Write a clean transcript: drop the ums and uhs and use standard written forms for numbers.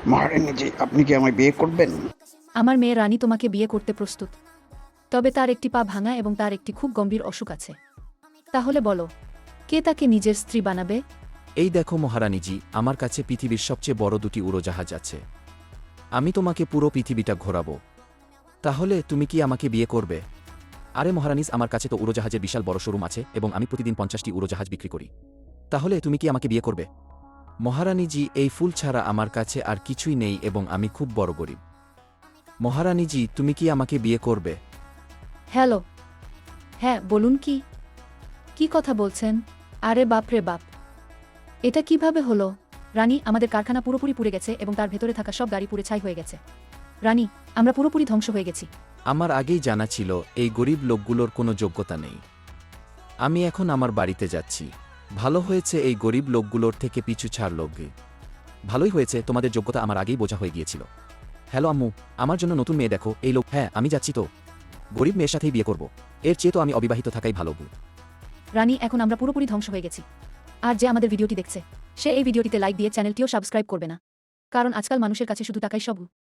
মহারানী জি, আপনি কি আমায় বিয়ে করবেন? আমার মেয়ে রানী তোমাকে বিয়ে করতে প্রস্তুত। তবে তার একটি পা ভাঙা এবং তার একটি খুব গম্ভীর অসুখ আছে। তাহলে বলো, কে তাকে নিজের স্ত্রী বানাবে? এই দেখো মহারানীজি, আমার কাছে পৃথিবীর সবচেয়ে বড় দুটি উড়োজাহাজ আছে। আমি তোমাকে পুরো পৃথিবীটা ঘোরাবো। তাহলে তুমি কি আমাকে বিয়ে করবে? আরে মহারানীজ, আমার কাছে তো উড়োজাহাজের বিশাল বড় শোরুম আছে এবং আমি প্রতিদিন 50টি উড়োজাহাজ বিক্রি করি। তাহলে তুমি কি আমাকে বিয়ে করবে? মহারানীজি, এই ফুল ছাড়া আমার কাছে আর কিছুই নেই এবং আমি খুব বড় গরিব। মহারানীজি, তুমি কি আমাকে বিয়ে করবে? হ্যালো। হ্যাঁ, বলুন কি কি কথা বলছেন? আরে বাপ রে বাপ, এটা কিভাবে হলো? রানী, আমাদের কারখানা পুরোপুরি পুড়ে গেছে এবং তার ভেতরে থাকা সব গাড়ি পুড়ে ছাই হয়ে গেছে। রানী, আমরা পুরোপুরি ধ্বংস হয়ে গেছি। আমার আগেই জানা ছিল এই গরিব লোকগুলোর কোনো যোগ্যতা নেই। আমি এখন আমার বাড়িতে যাচ্ছি। ভালো হয়েছে এই গরিব লোকগুলোর থেকে পিছু ছাড়ল। ভালোই হয়েছে, তোমাদের যোগ্যতা আমার আগেই বোঝা হয়ে গিয়েছিল। হ্যালো আম্মু, আমার জন্য নতুন মেয়ে দেখো। এই লোক, হ্যাঁ আমি যাচ্ছি তো। গরিব মেয়ের সাথেই বিয়ে করব। এর চেয়ে তো আমি অবিবাহিত থাকাই ভালো। রানী, এখন আমরা পুরোপুরি ধ্বংস হয়ে গেছি। আর যে আমাদের ভিডিওটি দেখছে, সে এই ভিডিওটিতে লাইক দিয়ে চ্যানেলটিও সাবস্ক্রাইব করবে না। কারণ আজকাল মানুষের কাছে শুধু টাকাই সব।